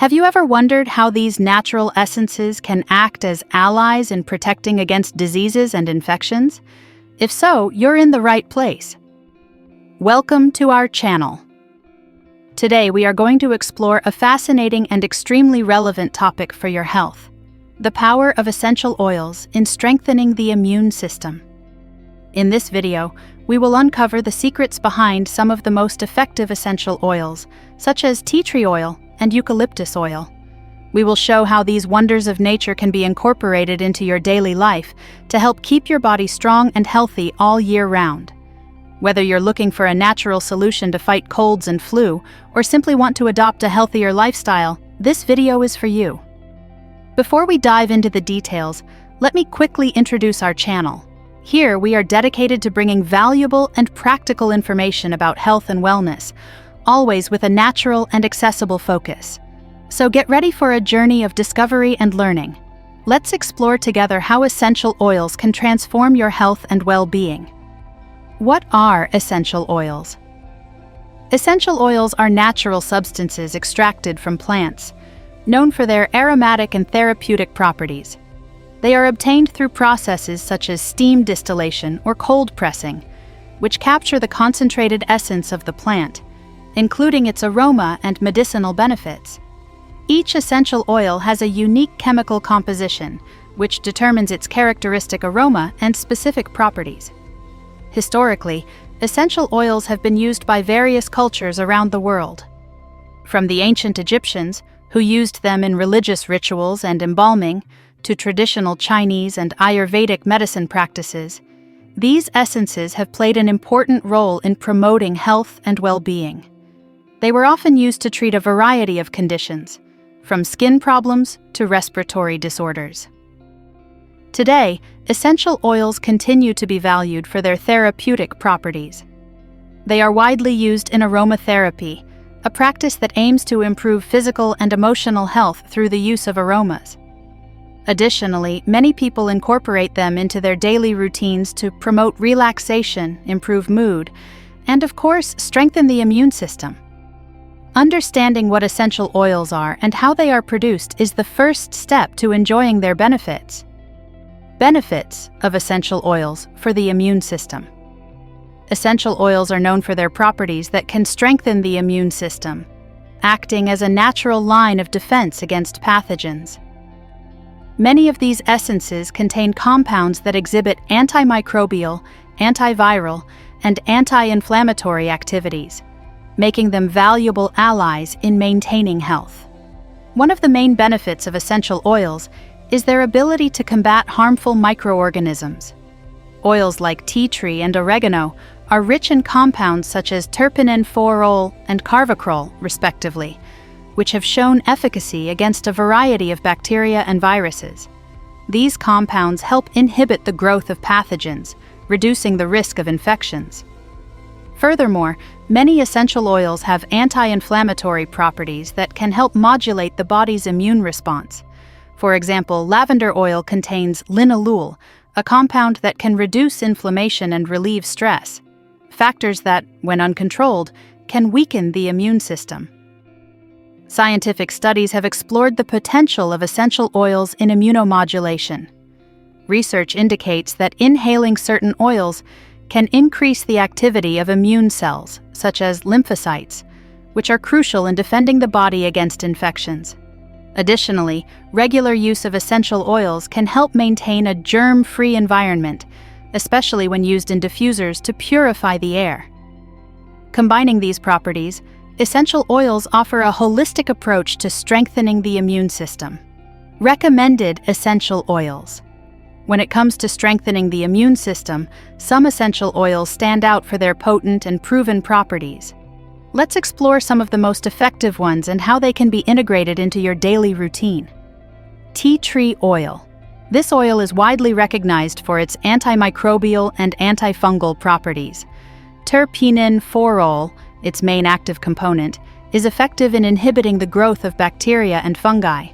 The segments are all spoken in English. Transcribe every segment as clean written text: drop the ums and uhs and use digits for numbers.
Have you ever wondered how these natural essences can act as allies in protecting against diseases and infections? If so, you're in the right place. Welcome to our channel. Today we are going to explore a fascinating and extremely relevant topic for your health: the power of essential oils in strengthening the immune system. In this video, we will uncover the secrets behind some of the most effective essential oils, such as tea tree oil and eucalyptus oil. We will show how these wonders of nature can be incorporated into your daily life to help keep your body strong and healthy all year round. Whether you're looking for a natural solution to fight colds and flu, or simply want to adopt a healthier lifestyle, this video is for you. Before we dive into the details, let me quickly introduce our channel. Here, we are dedicated to bringing valuable and practical information about health and wellness, always with a natural and accessible focus. So get ready for a journey of discovery and learning. Let's explore together how essential oils can transform your health and well-being. What are essential oils? Essential oils are natural substances extracted from plants, known for their aromatic and therapeutic properties. They are obtained through processes such as steam distillation or cold pressing, which capture the concentrated essence of the plant, including its aroma and medicinal benefits. Each essential oil has a unique chemical composition, which determines its characteristic aroma and specific properties. Historically, essential oils have been used by various cultures around the world. From the ancient Egyptians, who used them in religious rituals and embalming, to traditional Chinese and Ayurvedic medicine practices, these essences have played an important role in promoting health and well-being. They were often used to treat a variety of conditions, from skin problems to respiratory disorders. Today, essential oils continue to be valued for their therapeutic properties. They are widely used in aromatherapy, a practice that aims to improve physical and emotional health through the use of aromas. Additionally, many people incorporate them into their daily routines to promote relaxation, improve mood, and of course, strengthen the immune system. Understanding what essential oils are and how they are produced is the first step to enjoying their benefits. Benefits of essential oils for the immune system. Essential oils are known for their properties that can strengthen the immune system, acting as a natural line of defense against pathogens. Many of these essences contain compounds that exhibit antimicrobial, antiviral, and anti-inflammatory activities, making them valuable allies in maintaining health. One of the main benefits of essential oils is their ability to combat harmful microorganisms. Oils like tea tree and oregano are rich in compounds such as terpenen-4-ol and carvacrol, respectively, which have shown efficacy against a variety of bacteria and viruses. These compounds help inhibit the growth of pathogens, reducing the risk of infections. Furthermore, many essential oils have anti-inflammatory properties that can help modulate the body's immune response. For example, lavender oil contains linalool, a compound that can reduce inflammation and relieve stress, factors that, when uncontrolled, can weaken the immune system. Scientific studies have explored the potential of essential oils in immunomodulation. Research indicates that inhaling certain oils can increase the activity of immune cells, such as lymphocytes, which are crucial in defending the body against infections. Additionally, regular use of essential oils can help maintain a germ-free environment, especially when used in diffusers to purify the air. Combining these properties, essential oils offer a holistic approach to strengthening the immune system. Recommended essential oils. When it comes to strengthening the immune system, some essential oils stand out for their potent and proven properties. Let's explore some of the most effective ones and how they can be integrated into your daily routine. Tea tree oil. This oil is widely recognized for its antimicrobial and antifungal properties. Terpenen-4-ol, its main active component, is effective in inhibiting the growth of bacteria and fungi.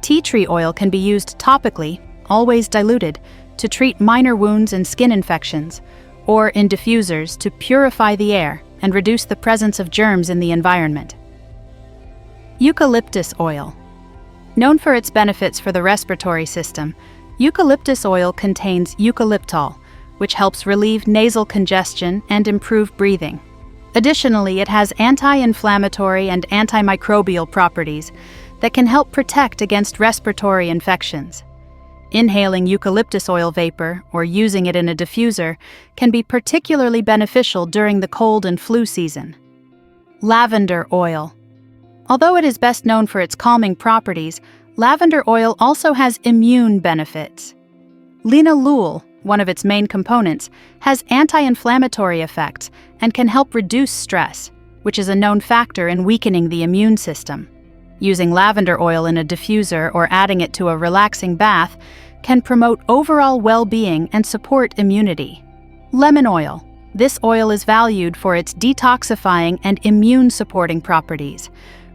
Tea tree oil can be used topically, always diluted, to treat minor wounds and skin infections, or in diffusers to purify the air and reduce the presence of germs in the environment. Eucalyptus oil. Known for its benefits for the respiratory system, eucalyptus oil contains eucalyptol, which helps relieve nasal congestion and improve breathing. Additionally, it has anti-inflammatory and antimicrobial properties that can help protect against respiratory infections. Inhaling eucalyptus oil vapor or using it in a diffuser can be particularly beneficial during the cold and flu season. Lavender oil. Although it is best known for its calming properties, lavender oil also has immune benefits. Linalool, one of its main components, has anti-inflammatory effects and can help reduce stress, which is a known factor in weakening the immune system. Using lavender oil in a diffuser or adding it to a relaxing bath can promote overall well-being and support immunity. Lemon oil. This oil is valued for its detoxifying and immune-supporting properties.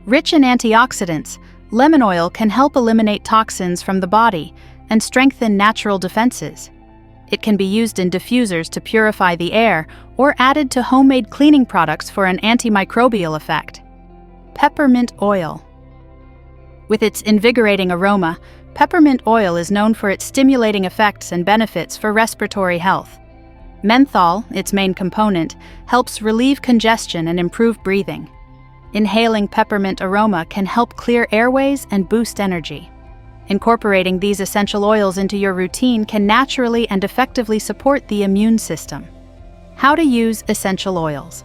Rich in antioxidants, lemon oil can help eliminate toxins from the body and strengthen natural defenses. It can be used in diffusers to purify the air or added to homemade cleaning products for an antimicrobial effect. Peppermint oil. With its invigorating aroma, peppermint oil is known for its stimulating effects and benefits for respiratory health. Menthol, its main component, helps relieve congestion and improve breathing. Inhaling peppermint aroma can help clear airways and boost energy. Incorporating these essential oils into your routine can naturally and effectively support the immune system. How to use essential oils.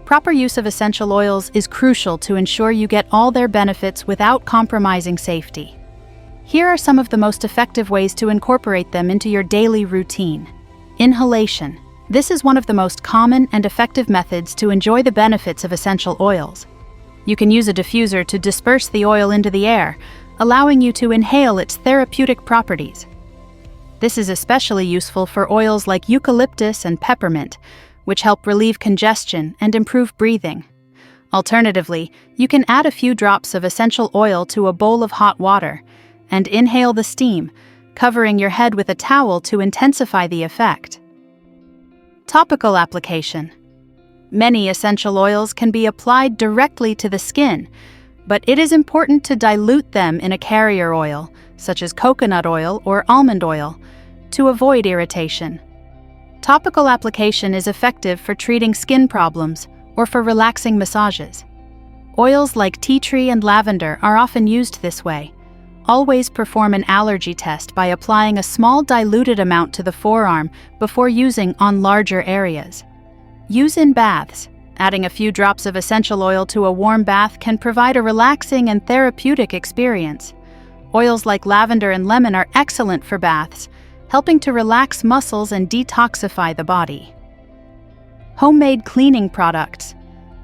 Proper use of essential oils is crucial to ensure you get all their benefits without compromising safety. Here are some of the most effective ways to incorporate them into your daily routine. Inhalation. This is one of the most common and effective methods to enjoy the benefits of essential oils. You can use a diffuser to disperse the oil into the air, allowing you to inhale its therapeutic properties. This is especially useful for oils like eucalyptus and peppermint, which help relieve congestion and improve breathing. Alternatively, you can add a few drops of essential oil to a bowl of hot water and inhale the steam, covering your head with a towel to intensify the effect. Topical application. Many essential oils can be applied directly to the skin, but it is important to dilute them in a carrier oil, such as coconut oil or almond oil, to avoid irritation. Topical application is effective for treating skin problems or for relaxing massages. Oils like tea tree and lavender are often used this way. Always perform an allergy test by applying a small diluted amount to the forearm before using on larger areas. Use in baths. Adding a few drops of essential oil to a warm bath can provide a relaxing and therapeutic experience. Oils like lavender and lemon are excellent for baths, helping to relax muscles and detoxify the body. Homemade cleaning products.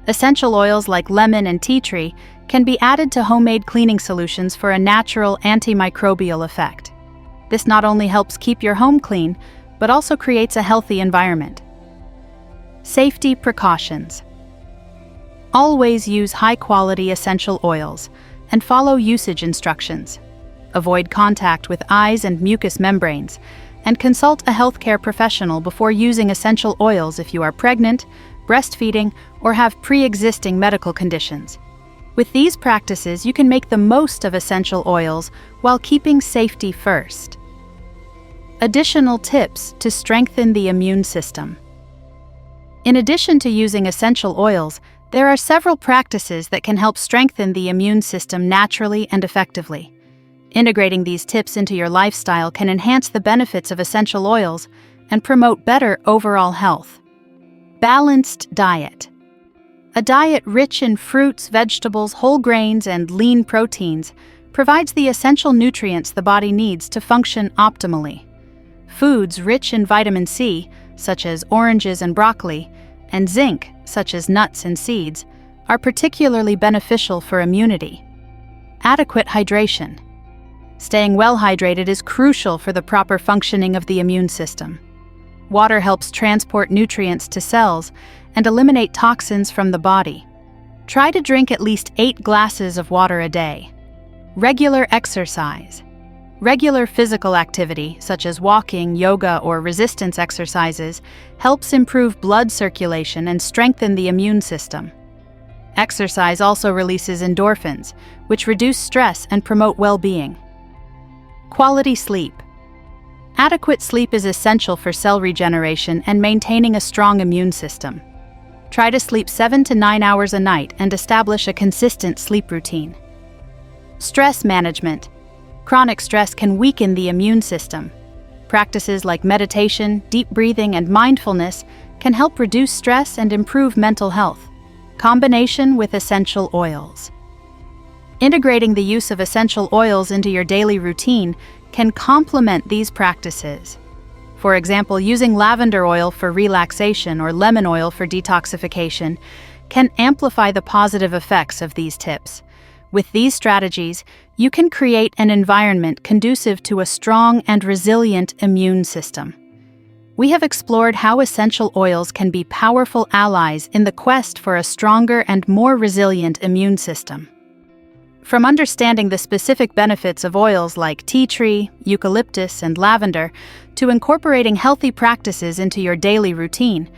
Essential oils like lemon and tea tree can be added to homemade cleaning solutions for a natural antimicrobial effect. This not only helps keep your home clean, but also creates a healthy environment. Safety precautions. Always use high-quality essential oils and follow usage instructions. Avoid contact with eyes and mucous membranes, and consult a healthcare professional before using essential oils if you are pregnant, breastfeeding, or have pre-existing medical conditions. With these practices, you can make the most of essential oils while keeping safety first. Additional tips to strengthen the immune system. In addition to using essential oils, there are several practices that can help strengthen the immune system naturally and effectively. Integrating these tips into your lifestyle can enhance the benefits of essential oils and promote better overall health. Balanced diet. A diet rich in fruits, vegetables, whole grains, and lean proteins provides the essential nutrients the body needs to function optimally. Foods rich in vitamin C, such as oranges and broccoli, and zinc, such as nuts and seeds, are particularly beneficial for immunity. Adequate hydration. Staying well hydrated is crucial for the proper functioning of the immune system. Water helps transport nutrients to cells and eliminate toxins from the body. Try to drink at least 8 glasses of water a day. Regular exercise. Regular physical activity, such as walking, yoga, or resistance exercises, helps improve blood circulation and strengthen the immune system. Exercise also releases endorphins, which reduce stress and promote well-being. Quality sleep. Adequate sleep is essential for cell regeneration and maintaining a strong immune system. Try to sleep 7 to 9 hours a night and establish a consistent sleep routine. Stress management. Chronic stress can weaken the immune system. Practices like meditation, deep breathing, and mindfulness can help reduce stress and improve mental health. Combination with essential oils. Integrating the use of essential oils into your daily routine can complement these practices. For example, using lavender oil for relaxation or lemon oil for detoxification can amplify the positive effects of these tips. With these strategies, you can create an environment conducive to a strong and resilient immune system. We have explored how essential oils can be powerful allies in the quest for a stronger and more resilient immune system. From understanding the specific benefits of oils like tea tree, eucalyptus, and lavender, to incorporating healthy practices into your daily routine,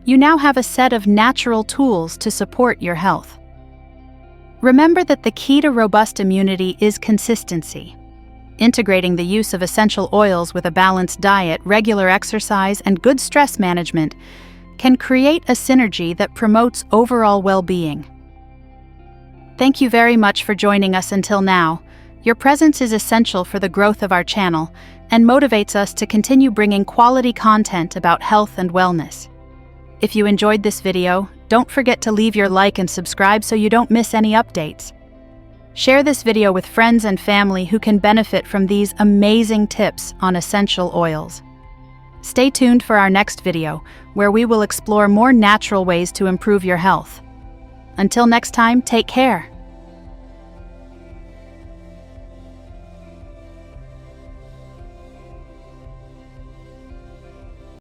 you now have a set of natural tools to support your health. Remember that the key to robust immunity is consistency. Integrating the use of essential oils with a balanced diet, regular exercise, and good stress management can create a synergy that promotes overall well-being. Thank you very much for joining us until now. Your presence is essential for the growth of our channel and motivates us to continue bringing quality content about health and wellness. If you enjoyed this video, don't forget to leave your like and subscribe so you don't miss any updates. Share this video with friends and family who can benefit from these amazing tips on essential oils. Stay tuned for our next video, where we will explore more natural ways to improve your health. Until next time, take care.